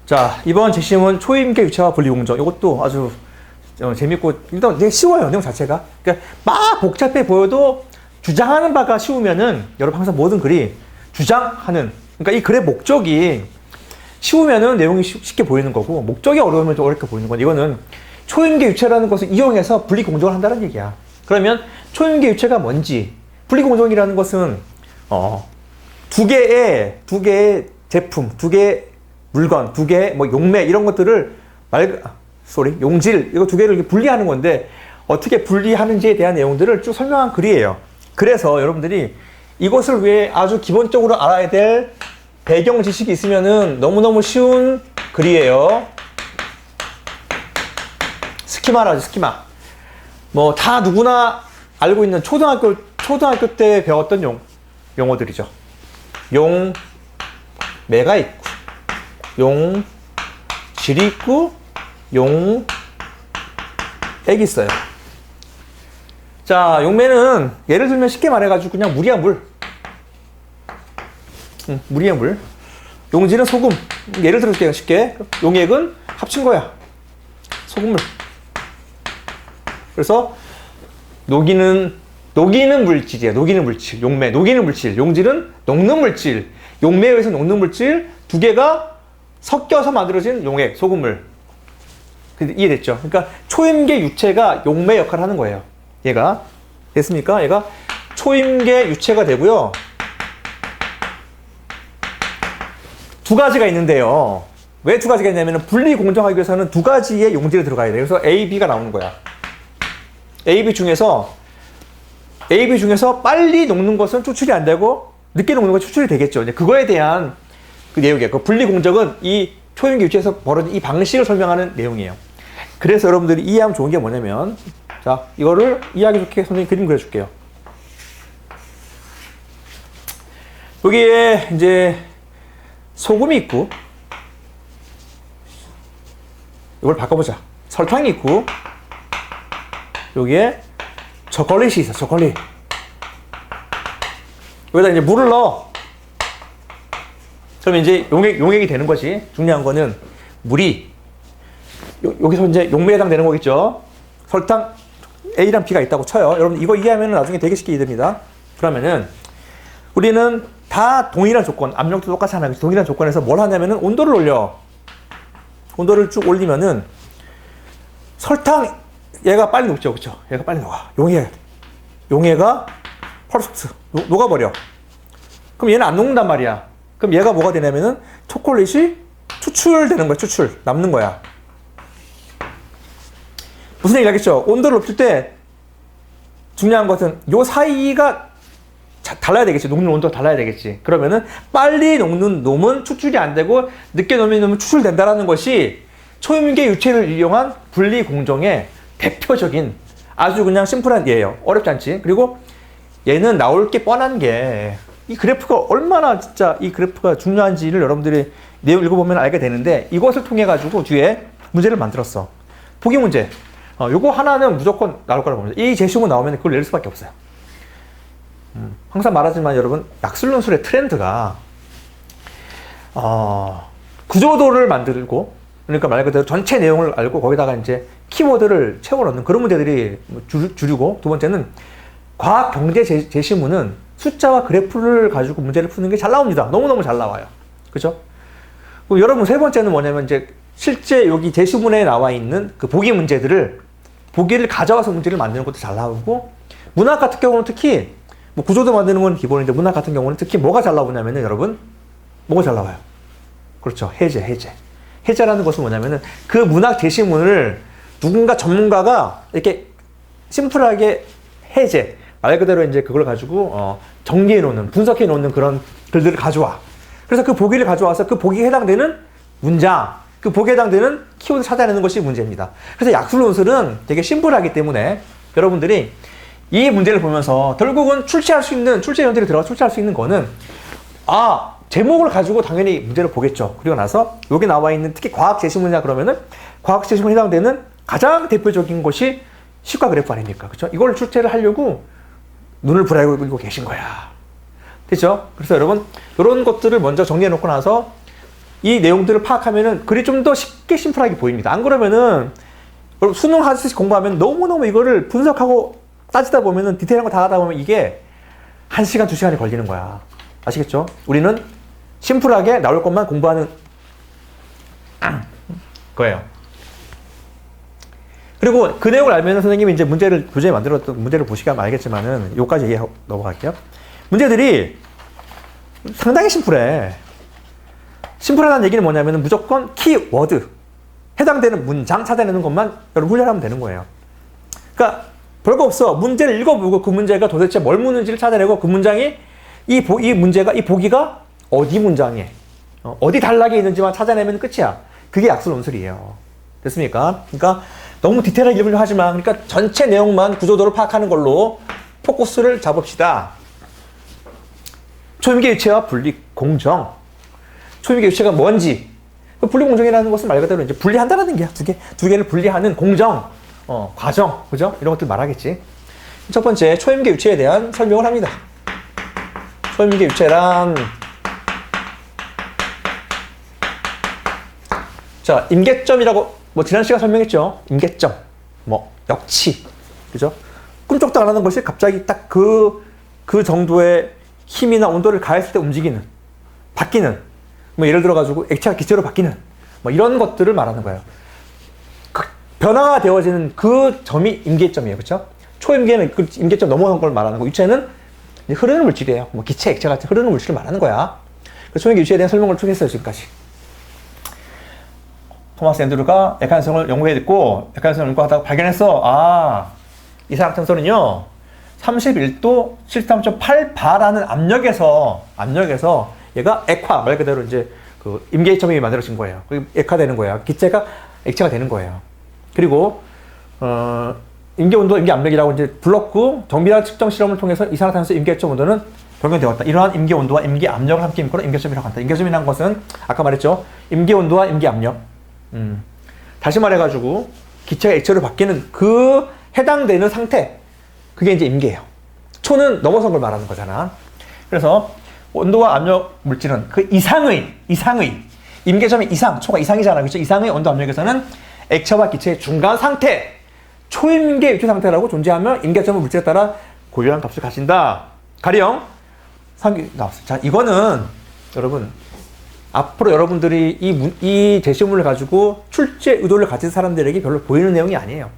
자, 이번 제시문은 초임계 유체와 분리공정. 이것도 아주 재밌고, 일단 되게 쉬워요, 내용 자체가. 그러니까 막 복잡해 보여도 주장하는 바가 쉬우면은, 여러분 항상 모든 글이 주장하는, 그러니까 이 글의 목적이 쉬우면은 내용이 쉽게 보이는 거고, 목적이 어려우면 좀 어렵게 보이는 건데, 이거는 초임계 유체라는 것을 이용해서 분리공정을 한다는 얘기야. 그러면 초임계 유체가 뭔지, 분리공정이라는 것은 두 개의 제품, 두 개의 물건, 두 개의 뭐 용매 이런 것들을 용질 이거 두 개를 이렇게 분리하는 건데 어떻게 분리하는지에 대한 내용들을 쭉 설명한 글이에요. 그래서 여러분들이 이것을 위해 아주 기본적으로 알아야 될 배경 지식이 있으면은 너무너무 쉬운 글이에요. 스키마라지, 스키마. 뭐 다 누구나 알고 있는 초등학교 때 배웠던 용어들이죠. 용매가 있고, 용질이 있고, 용액이 있어요. 자, 용매는 예를 들면 쉽게 말해가지고 그냥 물이야, 물. 물이야, 물. 용질은 소금. 예를 들어줄게요, 쉽게. 용액은 합친 거야. 소금물. 그래서 녹이는 물질이야. 녹이는 물질. 용매. 녹이는 물질. 용질은 녹는 물질. 용매에 의해서 녹는 물질 두 개가 섞여서 만들어진 용액, 소금물. 이해됐죠? 그러니까 초임계 유체가 용매 역할을 하는 거예요. 얘가. 됐습니까? 얘가 초임계 유체가 되고요. 두 가지가 있는데요. 왜 두 가지가 있냐면 분리 공정하기 위해서는 두 가지의 용질이 들어가야 돼요. 그래서 A, B가 나오는 거야. A, B 중에서 빨리 녹는 것은 추출이 안 되고 늦게 녹는 것은 추출이 되겠죠. 이제 그거에 대한 그 내용이에요. 그 분리 공정은 이 초임계 유체에서 벌어진 이 방식을 설명하는 내용이에요. 그래서 여러분들이 이해하면 좋은 게 뭐냐면, 자, 이거를 이해하기 좋게 선생님이 그림 그려줄게요. 여기에 이제 소금이 있고, 이걸 바꿔보자. 설탕이 있고, 여기에 초콜릿이 있어, 초콜릿. 여기다 이제 물을 넣어. 그럼 이제 용액이 되는 거지. 중요한 거는 물이, 여기서 이제 용매에 해당되는 거겠죠. 설탕, A랑 B가 있다고 쳐요. 여러분, 이거 이해하면 나중에 되게 쉽게 이해됩니다. 그러면은, 우리는 다 동일한 조건, 압력도 똑같이 하나, 동일한 조건에서 뭘 하냐면은 온도를 올려. 온도를 쭉 올리면은, 설탕, 얘가 빨리 녹죠, 그쵸? 얘가 빨리 녹아. 용해가 퍼스트 녹아버려. 그럼 얘는 안 녹는단 말이야. 그럼 얘가 뭐가 되냐면은 초콜릿이 추출되는 거야, 추출. 남는 거야. 무슨 얘기 하겠죠? 온도를 높일 때 중요한 것은 요 사이가 달라야 되겠지. 녹는 온도가 달라야 되겠지. 그러면은 빨리 녹는 놈은 추출이 안 되고 늦게 녹는 놈은 추출된다라는 것이 초임계 유체를 이용한 분리 공정의 대표적인 아주 그냥 심플한 예예요. 어렵지 않지. 그리고 얘는 나올 게 뻔한 게 이 그래프가 얼마나 진짜 이 그래프가 중요한지를 여러분들이 내용 읽어보면 알게 되는데 이것을 통해 가지고 뒤에 문제를 만들었어. 보기 문제. 요거 하나는 무조건 나올 거라고 봅니다. 이 제시문 나오면 그걸 낼 수밖에 없어요. 항상 말하지만 여러분, 약술론술의 트렌드가 구조도를 만들고, 그러니까 말 그대로 전체 내용을 알고 거기다가 이제 키워드를 채워넣는 그런 문제들이 주류고, 두 번째는 과학 경제 제시문은 숫자와 그래프를 가지고 문제를 푸는 게 잘 나옵니다. 너무너무 잘 나와요. 그죠? 여러분, 세 번째는 뭐냐면 이제 실제 여기 제시문에 나와 있는 그 보기 문제들을, 보기를 가져와서 문제를 만드는 것도 잘 나오고, 문학 같은 경우는 특히 뭐 구조도 만드는 건 기본인데 문학 같은 경우는 특히 뭐가 잘 나오냐면은 여러분, 뭐가 잘 나와요? 그렇죠. 해제라는 것은 뭐냐면은 그 문학 제시문을 누군가 전문가가 이렇게 심플하게 해제, 말 그대로 이제 그걸 가지고 정리해 놓는, 분석해 놓는 그런 글들을 가져와. 그래서 그 보기를 가져와서 그 보기에 해당되는 문장, 그 보기에 해당되는 키워드 찾아내는 것이 문제입니다. 그래서 약술론술은 되게 심플하기 때문에 여러분들이 이 문제를 보면서 결국은 출제 연들이 들어가 출제할 수 있는 거는, 제목을 가지고 당연히 문제를 보겠죠. 그리고 나서 여기 나와 있는 특히 과학 제시문이냐 그러면은 과학 제시문에 해당되는 가장 대표적인 것이 시과 그래프 아닙니까? 그렇죠? 이걸 출제를 하려고 눈을 부라리고 계신 거야. 됐죠? 그래서 여러분, 이런 것들을 먼저 정리해 놓고 나서 이 내용들을 파악하면은 글이 좀 더 쉽게 심플하게 보입니다. 안 그러면은 수능 하듯이 공부하면 너무너무 이거를 분석하고 따지다 보면은 디테일한 거 다 하다 보면 이게 1시간, 2시간이 걸리는 거야. 아시겠죠? 우리는 심플하게 나올 것만 공부하는 거예요. 그리고 그 내용을 알면 선생님이 이제 교재에 만들었던 문제를 보시면 알겠지만은 요까지 얘기하고 넘어갈게요. 문제들이 상당히 심플해. 심플하다는 얘기는 뭐냐면 무조건 키워드, 해당되는 문장 찾아내는 것만 여러분 훈련하면 되는 거예요. 그러니까 별거 없어. 문제를 읽어보고 그 문제가 도대체 뭘 묻는지를 찾아내고 그 문장이 이 보기가 어디 문장에 어디 단락에 있는지만 찾아내면 끝이야. 그게 약술논술이에요. 됐습니까? 그러니까 너무 디테일하게 읽으려 하지 마. 그러니까 전체 내용만 구조도를 파악하는 걸로 포커스를 잡읍시다. 초임계 유체와 분리 공정. 초임계 유체가 뭔지. 분리 공정이라는 것은 말 그대로 이제 분리한다라는 게 두 개를 분리하는 공정, 과정, 그죠? 이런 것들 말하겠지. 첫 번째, 초임계 유체에 대한 설명을 합니다. 초임계 유체란, 자, 임계점이라고, 지난 시간 설명했죠? 임계점, 역치, 그죠? 꿈쩍도 안 하는 것이 갑자기 딱 그 정도의 힘이나 온도를 가했을 때 움직이는, 바뀌는, 예를 들어가지고 액체가 기체로 바뀌는, 이런 것들을 말하는 거예요. 변화가 되어지는 그 점이 임계점이에요. 그렇죠? 초임계는 그 임계점 넘어간 걸 말하는 거고, 유체는 흐르는 물질이에요. 기체, 액체 같은 흐르는 물질을 말하는 거야. 그래서 초임계 유체에 대한 설명을 쭉 했어요, 지금까지. 토마스 앤드루가 액한성을 연구했고, 액한성을 연구하다가 발견했어. 이산화탄소는요, 31도 73.8바라는 압력에서 얘가 액화, 말 그대로 이제 그 임계점이 만들어진 거예요. 액화되는 거예요. 기체가 액체가 되는 거예요. 그리고 임계온도, 임계압력이라고 이제 불렀고, 정밀한 측정 실험을 통해서 이산화탄소 임계점 온도는 변경되었다. 이러한 임계온도와 임계압력을 함께 입고는 임계점이라고 한다. 임계점이라는 것은 아까 말했죠. 임계온도와 임계압력. 다시 말해가지고 기체가 액체로 바뀌는 그 해당되는 상태, 그게 이제 임계예요. 초는 넘어선 걸 말하는 거잖아. 그래서 온도와 압력 물질은 그 이상의 임계점의 이상, 초가 이상이잖아. 그렇죠? 이상의 온도 압력에서는 액체와 기체의 중간 상태, 초임계 유체 상태라고 존재하며 임계점의 물질에 따라 고유한 값을 가진다. 가령 나왔어요. 자, 이거는 여러분 앞으로 여러분들이 이 제시문을 가지고 출제 의도를 가진 사람들에게 별로 보이는 내용이 아니에요.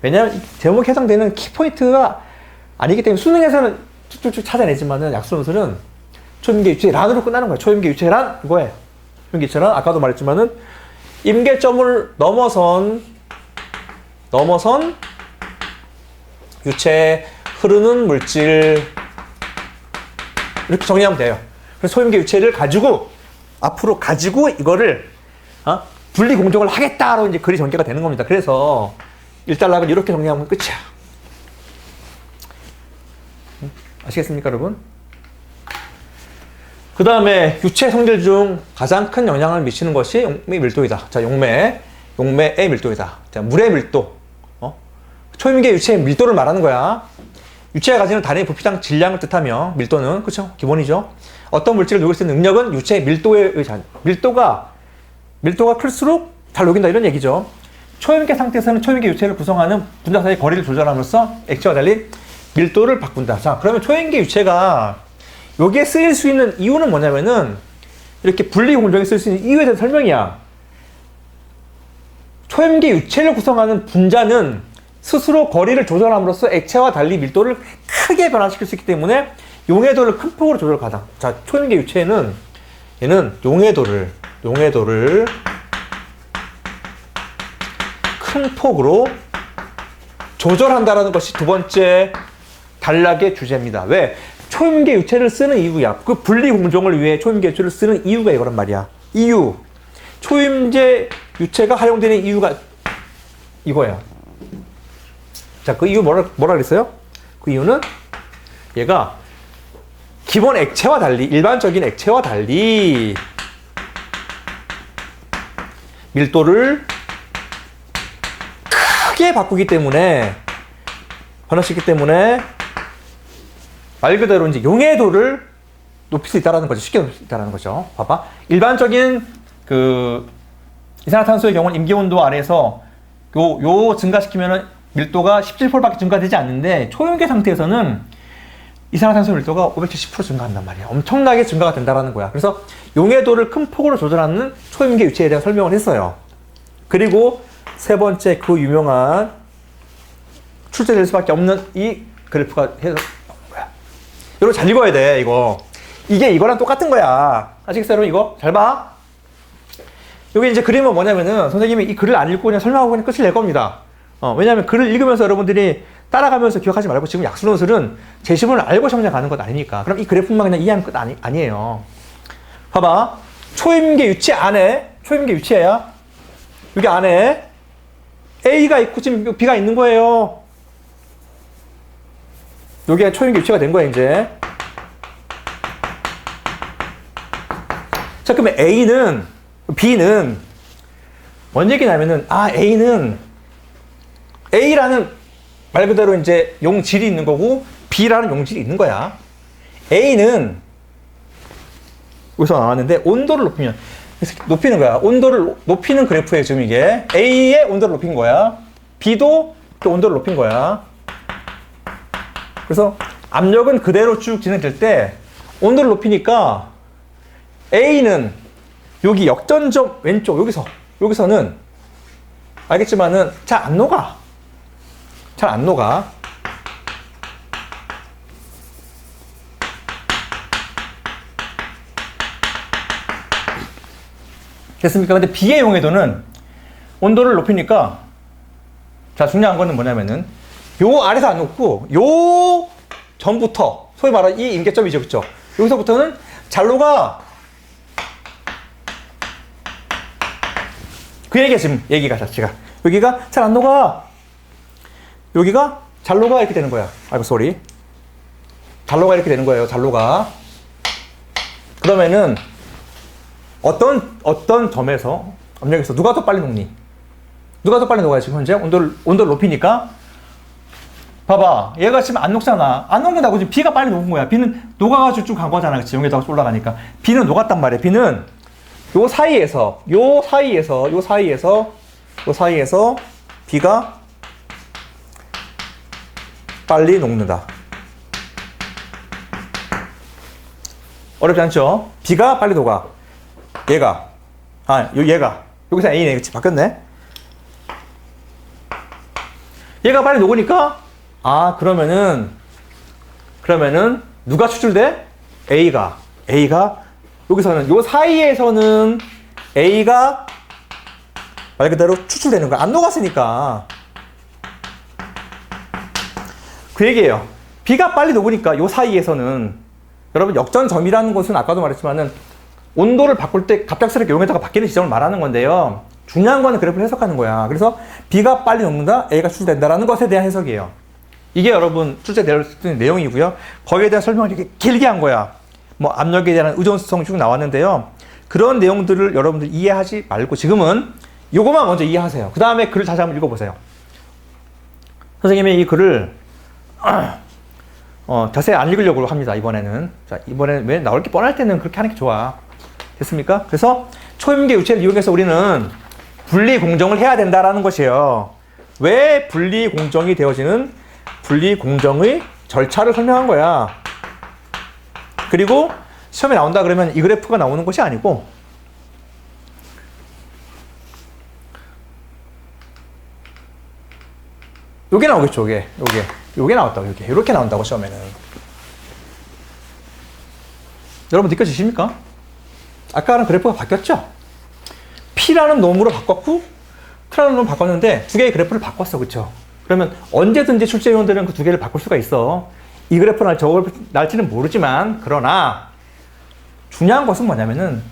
왜냐하면 제목에 해당되는 키포인트가 아니기 때문에 수능에서는 쭉쭉쭉 찾아내지만은 약수논술은 초임계 유체란으로 끝나는 거예요. 초임계 유체란 이거예요. 초임계 유체란 아까도 말했지만은 임계점을 넘어선 유체, 흐르는 물질, 이렇게 정리하면 돼요. 그래서 초임계 유체를 앞으로 가지고 이거를 분리 공정을 하겠다로 이제 글이 전개가 되는 겁니다. 그래서 1단락을 이렇게 정리하면 끝이야. 아시겠습니까, 여러분? 그 다음에 유체 성질 중 가장 큰 영향을 미치는 것이 용매의 밀도이다. 자, 용매의 밀도이다. 자, 물의 밀도. 초임계 유체의 밀도를 말하는 거야. 유체가 가지는 단위 부피당 질량을 뜻하며 밀도는, 그쵸? 기본이죠. 어떤 물질을 녹일 수 있는 능력은 유체의 밀도에 의한. 밀도가 클수록 잘 녹인다, 이런 얘기죠. 초임계 상태에서는 초임계 유체를 구성하는 분자 사이의 거리를 조절함으로써 액체와 달리 밀도를 바꾼다. 자, 그러면 초임계 유체가 여기에 쓰일 수 있는 이유는 뭐냐면은 이렇게 분리 공정에 쓸 수 있는 이유에 대한 설명이야. 초임계 유체를 구성하는 분자는 스스로 거리를 조절함으로써 액체와 달리 밀도를 크게 변화시킬 수 있기 때문에 용해도를 큰 폭으로 조절 가능. 자, 초임계 유체는 얘는 용해도를 큰 폭으로 조절한다라는 것이 두 번째 단락의 주제입니다. 왜? 초임계 유체를 쓰는 이유야. 그 분리 공정을 위해 초임계 유체를 쓰는 이유가 이거란 말이야. 이유. 초임계 유체가 활용되는 이유가 이거야. 자, 그 이유 뭐라 그랬어요? 그 이유는 얘가 기본 액체와 달리, 일반적인 액체와 달리 밀도를 크게 바꾸기 때문에, 변화시키기 때문에 말 그대로 이제 용해도를 높일 수 있다는 거죠. 쉽게 높일 수 있다는 거죠. 봐봐. 일반적인 그 이산화탄소의 경우는 임기온도 아래에서 요 증가시키면은 밀도가 17%밖에 증가되지 않는데 초용계 상태에서는 이산화탄소 밀도가 570% 증가한단 말이야. 엄청나게 증가가 된다라는 거야. 그래서 용해도를 큰 폭으로 조절하는 초용계 유체에 대한 설명을 했어요. 그리고 세 번째 그 유명한 출제될 수밖에 없는 이 그래프가 해서 나오는 거야. 여러분 잘 읽어야 돼, 이거. 이게 이거랑 똑같은 거야. 아시겠어요, 여러분? 이거 잘 봐. 여기 이제 그림은 뭐냐면은 선생님이 이 글을 안 읽고 그냥 설명하고 그냥 끝을 낼 겁니다. 왜냐하면 글을 읽으면서 여러분들이 따라가면서 기억하지 말고 지금 약수논술은 제시문을 알고 시험장 가는 것 아니니까. 그럼 이 그래프만 그냥 이해하는 것 아니에요. 봐봐. 초임계 유체 안에, 초임계 유체야. 여기 안에 A가 있고 지금 B가 있는 거예요. 여기가 초임계 유체가 된 거야, 이제. 자, 그러면 B는 뭔 얘기냐면은, A라는 말 그대로 이제 용질이 있는 거고, B라는 용질이 있는 거야. A는 여기서 나왔는데, 온도를 높이는 거야. 온도를 높이는 그래프예요, 지금 이게. A의 온도를 높인 거야. B도 또 온도를 높인 거야. 그래서 압력은 그대로 쭉 진행될 때, 온도를 높이니까, A는 여기 역전점 왼쪽, 여기서는 알겠지만은 잘 안 녹아. 잘 안 녹아. 됐습니까? 근데 B의 용해도는 온도를 높이니까, 자, 중요한 거는 뭐냐면은, 요 아래서 안 녹고, 요 전부터, 소위 말하는 이 임계점이죠, 그쵸? 여기서부터는 잘 녹아. 그 얘기가 지금, 얘기가 자체가. 여기가 잘 안 녹아. 여기가 잘 녹아 이렇게 되는 거야. 아이고, 쏘리. 잘 녹아 이렇게 되는 거예요. 잘 녹아. 그러면은, 어떤 점에서, 압력에서 누가 더 빨리 녹니? 누가 더 빨리 녹아요, 지금 현재? 온도를 높이니까. 봐봐. 얘가 지금 안 녹잖아. 안 녹는다고 지금 B가 빨리 녹은 거야. B는 녹아가지고 쭉 간 거잖아. 그치? 용에다가 올라가니까. B는 녹았단 말이야. B는 요 사이에서 B가 빨리 녹는다. 어렵지 않죠? B가 빨리 녹아. 얘가 여기서 A네. 그치? 바뀌었네. 얘가 빨리 녹으니까 그러면은 누가 추출돼? A가 여기서는 요 사이에서는 A가 말 그대로 추출되는 거야. 안 녹았으니까. 그 얘기예요. B가 빨리 녹으니까 요 사이에서는, 여러분 역전점이라는 것은 아까도 말했지만은 온도를 바꿀 때 갑작스럽게 용에다가 바뀌는 지점을 말하는 건데요. 중요한 거는 그래프를 해석하는 거야. 그래서 B가 빨리 녹는다, A가 추출된다라는 것에 대한 해석이에요. 이게 여러분 출제될 수 있는 내용이고요. 거기에 대한 설명을 이렇게 길게 한 거야. 뭐 압력에 대한 의존성이 쭉 나왔는데요. 그런 내용들을 여러분들 이해하지 말고 지금은 요거만 먼저 이해하세요. 그 다음에 글을 다시 한번 읽어보세요. 선생님이 이 글을 자세히 안 읽으려고 합니다. 이번에는. 자, 이번에는 왜 나올 게 뻔할 때는 그렇게 하는 게 좋아. 됐습니까? 그래서 초임계 유체를 이용해서 우리는 분리 공정을 해야 된다라는 것이에요. 왜 분리 공정이 되어지는 분리 공정의 절차를 설명한 거야. 그리고 시험에 나온다 그러면 이 그래프가 나오는 것이 아니고 요게 나오겠죠. 요게 나왔다고. 요렇게 나온다고 시험에는. 여러분 느껴지십니까? 아까랑 그래프가 바뀌었죠? P라는 놈으로 바꿨고 Q라는 놈으로 바꿨는데 두 개의 그래프를 바꿨어. 그쵸? 그러면 언제든지 출제위원들은 그 두 개를 바꿀 수가 있어. 이 그래프나 저걸 날지는 모르지만, 그러나 중요한 것은 뭐냐면은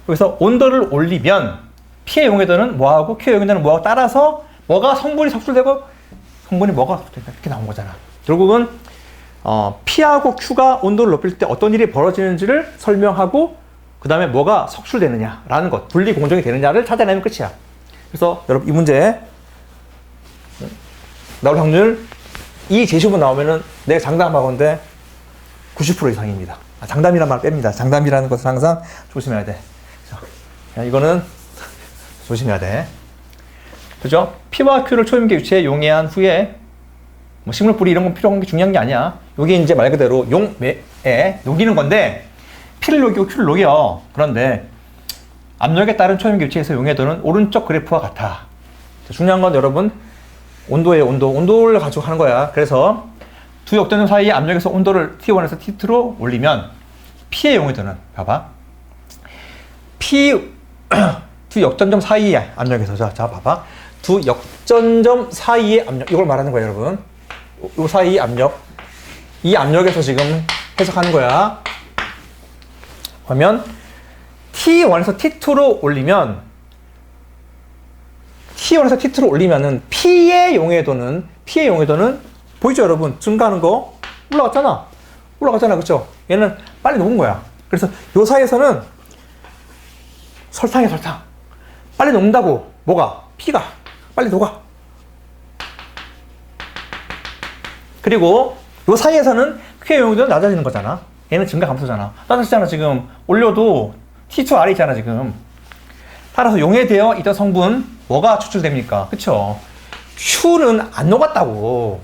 여기서 온도를 올리면 P의 용해도는 뭐하고 Q의 용해도는 뭐하고 따라서 뭐가 성분이 석출되고 성분이 뭐가 석출된다 이렇게 나온 거잖아. 결국은 P하고 Q가 온도를 높일 때 어떤 일이 벌어지는지를 설명하고 그 다음에 뭐가 석출되느냐라는 것, 분리 공정이 되느냐를 찾아내면 끝이야. 그래서 여러분 이 문제 나올 확률, 이 제시문 나오면은 내가 장담하건대 90% 이상입니다. 장담이란 말 뺍니다. 장담이라는 것을 항상 조심해야 돼. 자, 이거는 조심해야 돼. 그죠? P와 Q를 초염계 유체에 용해한 후에 뭐 식물 뿌리 이런 건 필요한 게 중요한 게 아니야. 여기 이제 말 그대로 용매에 녹이는 건데 P를 녹이고 Q를 녹여. 그런데 압력에 따른 초염계 유체에서 용해도는 오른쪽 그래프와 같아. 중요한 건 여러분 온도예요. 온도를 가지고 하는 거야. 그래서 두 역전점 사이의 압력에서 온도를 T1에서 T2로 올리면 P의 용해도는 봐봐. 두 역전점 사이의 압력에서 자 봐봐. 두 역전점 사이의 압력 이걸 말하는 거야 여러분. 요 사이의 압력 이 압력에서 지금 해석하는 거야. 그러면 T1에서 T2로 올리면 은 P의 용해도는 보이죠 여러분? 증가하는 거 올라갔잖아. 그쵸? 얘는 빨리 녹은 거야. 그래서 요 사이에서는 설탕 빨리 녹는다고. 뭐가? P가 빨리 녹아. 그리고 요 사이에서는 Q의 용해도는 낮아지는 거잖아. 얘는 증가 감소잖아. 낮아지잖아 지금. 올려도 T2 아래 있잖아 지금. 따라서 용해되어 있던 성분 뭐가 추출됩니까? 그쵸? Q는 안 녹았다고.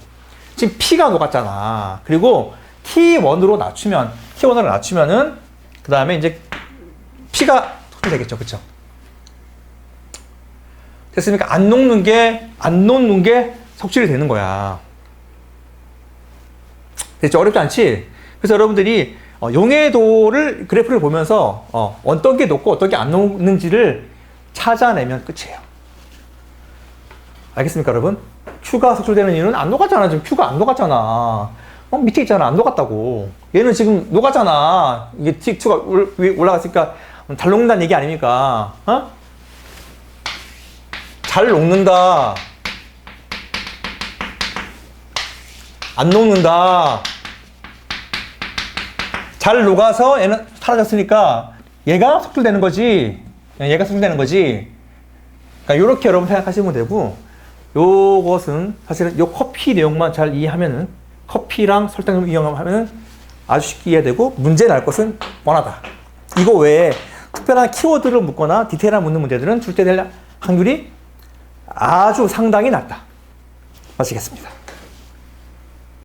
지금 P가 녹았잖아. 그리고 T1으로 낮추면은 그 다음에 이제 P가 되겠죠. 그쵸? 됐습니까? 안 녹는 게 석출이 되는 거야. 됐죠? 어렵지 않지? 그래서 여러분들이 용해도를 그래프를 보면서 어떤 게 녹고 어떤 게 안 녹는지를 찾아내면 끝이에요. 알겠습니까, 여러분? Q가 석출되는 이유는 안 녹았잖아. 지금 Q가 안 녹았잖아. 밑에 있잖아. 안 녹았다고. 얘는 지금 녹았잖아. 이게 T2가 위에 올라갔으니까 잘 녹는다는 얘기 아닙니까? 잘 녹는다. 안 녹는다. 잘 녹아서 얘는 사라졌으니까 얘가 석출되는 거지. 그러니까 이렇게 여러분 생각하시면 되고, 요것은 사실은 요 커피 내용만 잘 이해하면은, 커피랑 설탕을 이용하면은 아주 쉽게 이해되고 문제 날 것은 뻔하다. 이거 외에 특별한 키워드를 묻거나 디테일한 묻는 문제들은 출제될 확률이 아주 상당히 낮다. 마치겠습니다.